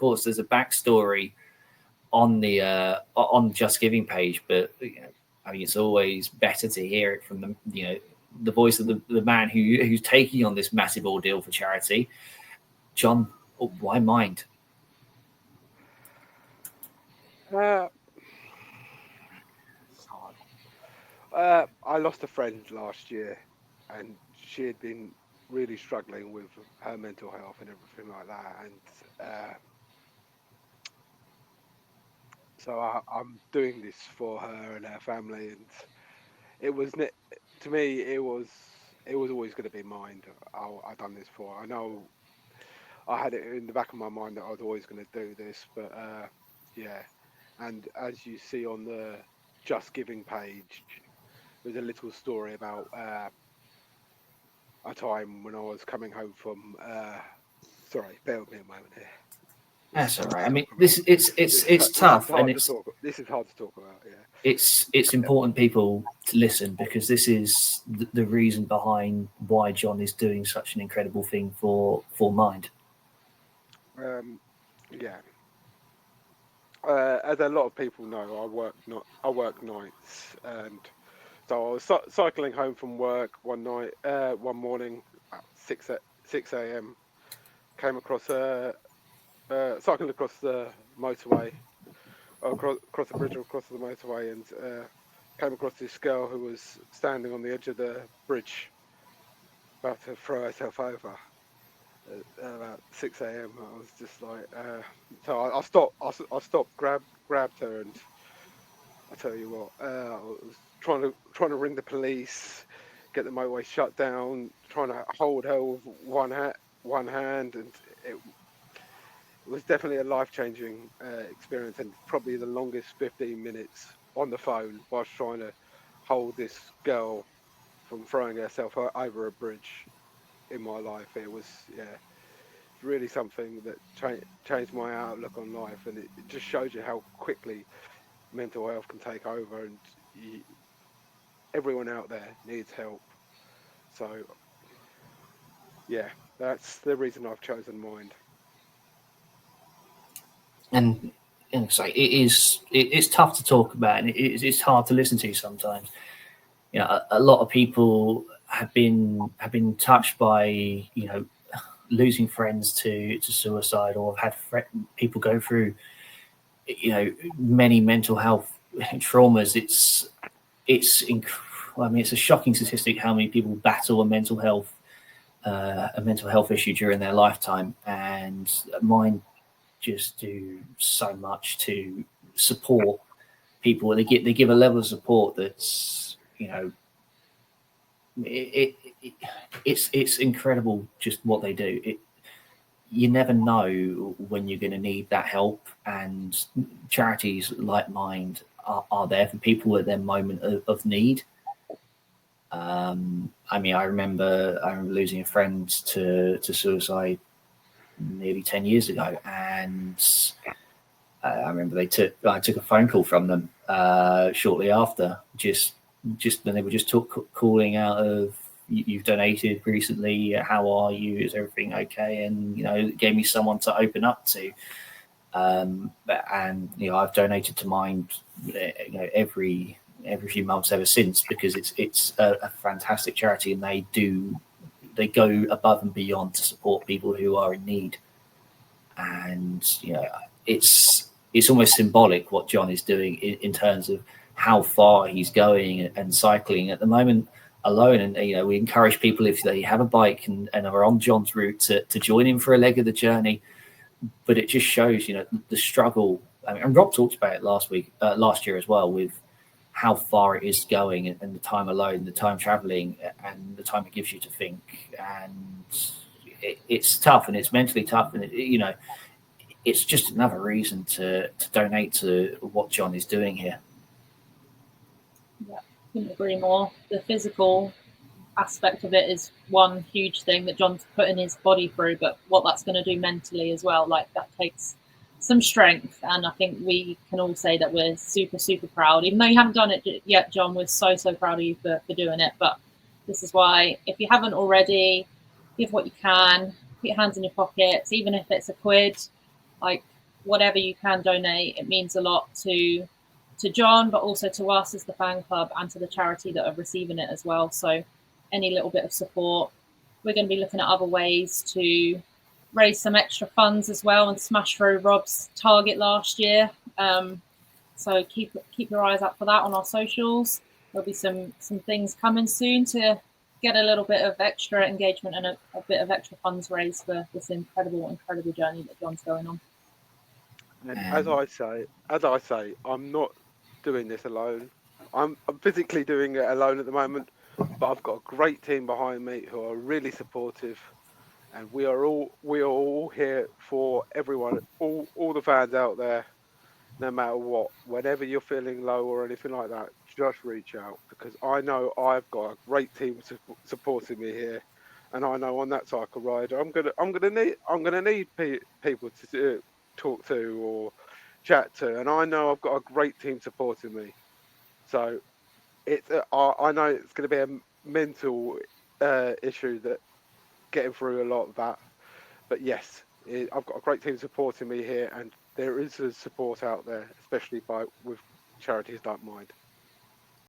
course, there's a backstory on the Just Giving page, but I mean, it's always better to hear it from the voice of the man who's taking on this massive ordeal for charity. John, why Mind? It's hard. I lost a friend last year, and she had been really struggling with her mental health and everything like that. And so I'm doing this for her and her family, and it was to me it was always going to be Mind. I done this for. I know I had it in the back of my mind that I was always going to do this, but yeah. And as you see on the Just Giving page, there's a little story about a time when I was coming home from. Sorry, bear with me a moment here. That's all right. I mean, it's tough, and this is hard to talk about. Yeah, it's important people to listen, because this is the reason behind why John is doing such an incredible thing for Mind. Yeah. As a lot of people know, I work nights, and so I was cycling home from work one morning at 6 a.m. Came across cycling across the motorway, across the bridge, across the motorway, and came across this girl who was standing on the edge of the bridge, about to throw herself over. At about 6 a.m. I was just like, so I stopped. I stopped, grabbed her, and I tell you what, I was trying to ring the police, get the motorway shut down, trying to hold her with one hand, and it was definitely a life-changing experience, and probably the longest 15 minutes on the phone whilst trying to hold this girl from throwing herself over a bridge in my life. It was, yeah, really something that changed my outlook on life, and it just shows you how quickly mental health can take over, and everyone out there needs help. So yeah, that's the reason I've chosen Mind. And so it's tough to talk about, and it's hard to listen to sometimes. A lot of people have been touched by losing friends to suicide, or have had people go through many mental health traumas. I mean, it's a shocking statistic how many people battle a mental health issue during their lifetime, and Mind just do so much to support people. They give a level of support that's it's incredible just what they do. You never know when you're going to need that help, and charities like Mind are there for people at their moment of need. I mean, I remember losing a friend to suicide nearly 10 years ago, and I remember I took a phone call from them shortly after, just when they were just calling out of, you've donated recently, how are you, is everything okay? And it gave me someone to open up to. And I've donated to Mind every few months ever since, because it's a fantastic charity, and they go above and beyond to support people who are in need. And it's almost symbolic what John is doing in terms of how far he's going and cycling at the moment alone. And we encourage people, if they have a bike and are on John's route, to join him for a leg of the journey. But it just shows the struggle. I mean, and Rob talked about it last year as well, with how far it is going, and the time alone, the time traveling, and the time it gives you to think. And it's tough, and it's mentally tough, and it's just another reason to donate to what John is doing here. Yeah, couldn't agree more. The physical aspect of it is one huge thing that John's putting his body through, but what that's going to do mentally as well, like, that takes some strength. And I think we can all say that we're super, super proud. Even though you haven't done it yet, John, we're so, so proud of you for doing it. But this is why, if you haven't already, give what you can, put your hands in your pockets, even if it's £1. Like, whatever you can donate, it means a lot to John, but also to us as the fan club and to the charity that are receiving it as well. So any little bit of support. We're going to be looking at other ways to raise some extra funds as well and smash through Rob's target last year. So keep your eyes out for that on our socials. There'll be some things coming soon to get a little bit of extra engagement and a bit of extra funds raised for this incredible journey that John's going on. And as I say, I'm not doing this alone. I'm physically doing it alone at the moment, but I've got a great team behind me who are really supportive, and we are all here for everyone, all the fans out there, no matter what. Whenever you're feeling low or anything like that, just reach out, because I know I've got a great team supporting me here, and I know on that cycle ride I'm gonna need people to talk to or chat to, and I know I've got a great team supporting me. So I know it's going to be a mental issue, that getting through a lot of that. But yes, I've got a great team supporting me here, and there is a support out there, especially with charities like mine.